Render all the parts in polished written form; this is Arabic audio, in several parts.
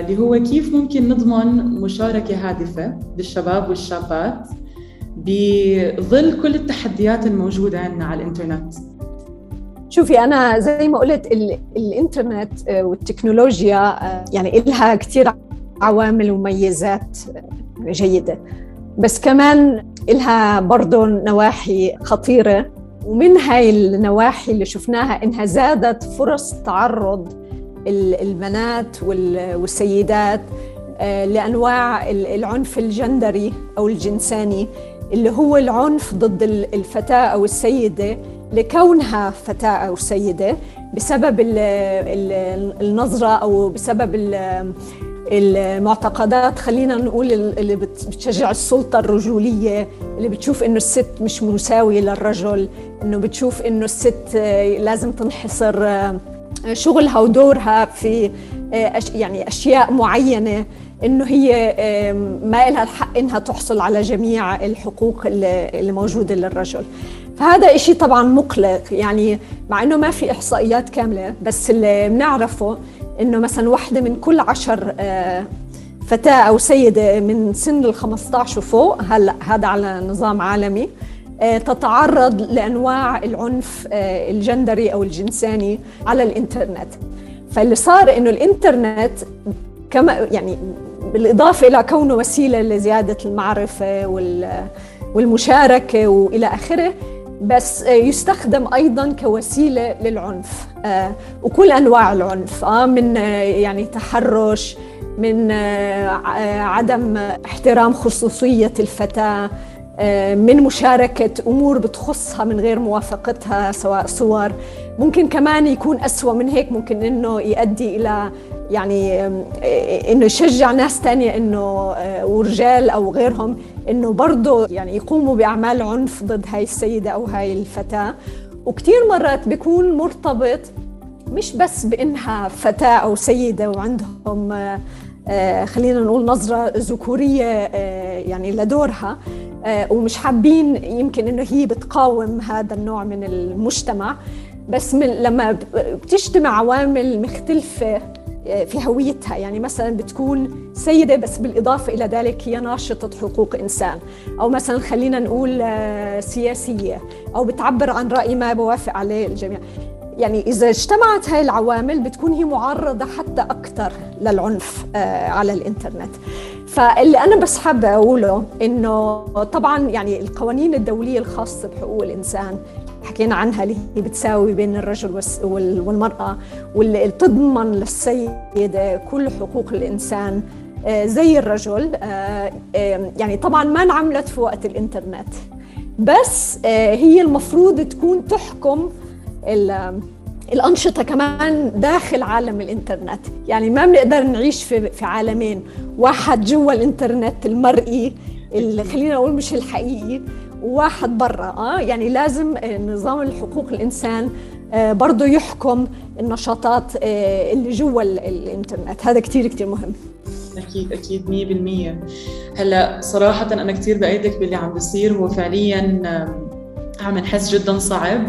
اللي هو كيف ممكن نضمن مشاركة هادفة للشباب والشابات بظل كل التحديات الموجودة عندنا على الإنترنت. شوفي، أنا زي ما قلت الإنترنت والتكنولوجيا يعني إلها كتير عوامل وميزات جيدة، بس كمان إلها برضو نواحي خطيرة. ومن هاي النواحي اللي شفناها إنها زادت فرص تعرض البنات والسيدات لأنواع العنف الجندري أو الجنساني، اللي هو العنف ضد الفتاة أو السيدة لكونها فتاة أو سيدة بسبب النظرة أو بسبب المعتقدات، خلينا نقول اللي بتشجع السلطة الرجولية، اللي بتشوف إنه الست مش مساوية للرجل، إنه بتشوف إنه الست لازم تنحصر شغلها ودورها في يعني أشياء معينة، إنه هي ما لها الحق إنها تحصل على جميع الحقوق اللي موجودة للرجل. فهذا إشي طبعاً مقلق، يعني مع إنه ما في إحصائيات كاملة، بس اللي بنعرفه إنه مثلاً واحدة من كل 10 فتاة أو سيدة من سن 15 وفوق، هذا على نظام عالمي، تتعرض لأنواع العنف الجندري أو الجنساني على الإنترنت. فاللي صار إنه الإنترنت كما يعني بالإضافة إلى كونه وسيلة لزيادة المعرفة والمشاركة وإلى آخره، بس يستخدم أيضاً كوسيلة للعنف وكل أنواع العنف، من يعني تحرش، من عدم احترام خصوصية الفتاة، من مشاركة أمور بتخصها من غير موافقتها، سواء صور. ممكن كمان يكون أسوأ من هيك، ممكن إنه يؤدي إلى يعني إنه يشجع ناس تانية إنه ورجال أو غيرهم إنه برضو يعني يقوموا بأعمال عنف ضد هاي السيدة أو هاي الفتاة. وكتير مرات بيكون مرتبط مش بس بإنها فتاة أو سيدة وعندهم خلينا نقول نظرة ذكورية يعني لدورها، ومش حابين يمكن إنه هي بتقاوم هذا النوع من المجتمع، بس لما بتجتمع عوامل مختلفة في هويتها، يعني مثلا بتكون سيدة بس بالإضافة إلى ذلك هي ناشطة حقوق إنسان، أو مثلا خلينا نقول سياسية، أو بتعبر عن رأي ما بوافق عليه الجميع. يعني إذا اجتمعت هاي العوامل بتكون هي معرضة حتى أكثر للعنف على الإنترنت. فاللي أنا بس حابة أقوله إنه طبعاً يعني القوانين الدولية الخاصة بحقوق الإنسان حكينا عنها، اللي هي بتساوي بين الرجل والمرأة، واللي تضمن للسيدة كل حقوق الإنسان زي الرجل، يعني طبعاً ما انعملت في وقت الإنترنت، بس هي المفروض تكون تحكم الأنشطة كمان داخل عالم الإنترنت. يعني ما بنقدر نعيش في عالمين، واحد جوا الإنترنت المرئي اللي خلينا نقول مش الحقيقي، وواحد برا. يعني لازم نظام الحقوق الإنسان برضو يحكم النشاطات اللي جوا الإنترنت. هذا كتير كتير مهم. أكيد 100%. هلأ صراحة أنا كتير بأيدك باللي عم بيصير، هو فعلياً عم نحس جداً صعب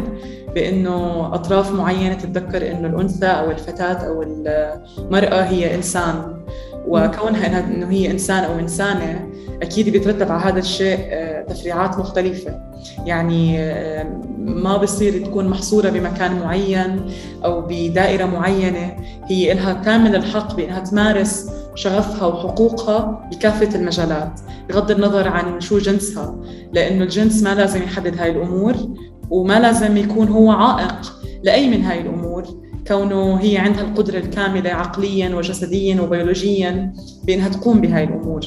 بأنه أطراف معينة تتذكر أنه الأنثى أو الفتاة أو المرأة هي إنسان، وكونها أنه هي إنسان أو إنسانة أكيد بيترتب على هذا الشيء تفريعات مختلفة. يعني ما بصير تكون محصورة بمكان معين أو بدائرة معينة، هي إلها كامل الحق بأنها تمارس شغفها وحقوقها بكافة المجالات بغض النظر عن شو جنسها، لأنه الجنس ما لازم يحدد هاي الأمور، وما لازم يكون هو عائق لأي من هاي الأمور، كونه هي عندها القدرة الكاملة عقلياً وجسدياً وبيولوجياً بأنها تقوم بهاي الأمور،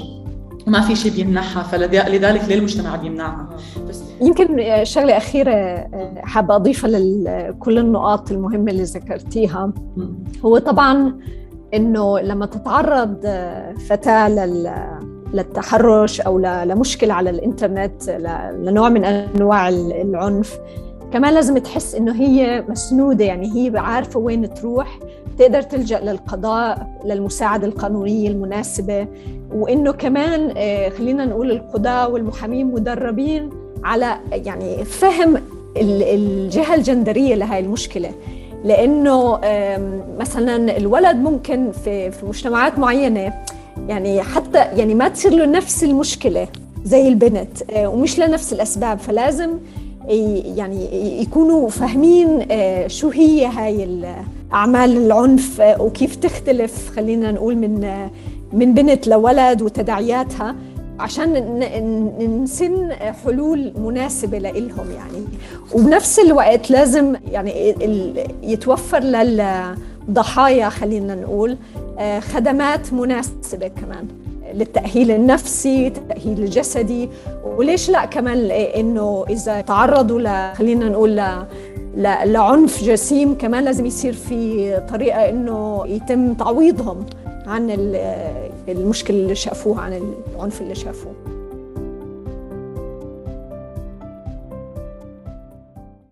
وما في شيء بيمنعها. فلذلك ليه المجتمع بيمنعها؟ بس يمكن شغلة أخيرة حابة أضيفها لكل النقاط المهمة اللي ذكرتيها، هو طبعاً إنه لما تتعرض فتاة للتحرش أو لمشكلة على الإنترنت، لنوع من أنواع العنف، كمان لازم تحس إنه هي مسنودة، يعني هي عارفة وين تروح، تقدر تلجأ للقضاء، للمساعدة القانونية المناسبة، وإنه كمان خلينا نقول القضاة والمحامين مدربين على يعني فهم الجهة الجندرية لهاي المشكلة. لأنه مثلا الولد ممكن في مجتمعات معينة يعني حتى يعني ما تصير له نفس المشكلة زي البنت ومش لنفس الأسباب، فلازم يعني يكونوا فاهمين شو هي هاي أعمال العنف وكيف تختلف خلينا نقول من بنت لولد وتداعياتها، عشان نسن حلول مناسبة لإلهم يعني. وبنفس الوقت لازم يعني يتوفر للضحايا خلينا نقول خدمات مناسبة كمان للتأهيل النفسي، التأهيل الجسدي، وليش لا كمان إنه إذا تعرضوا خلينا نقول لعنف جسيم كمان لازم يصير في طريقة إنه يتم تعويضهم عن المشكلة اللي شافوها، عن العنف اللي شافوه.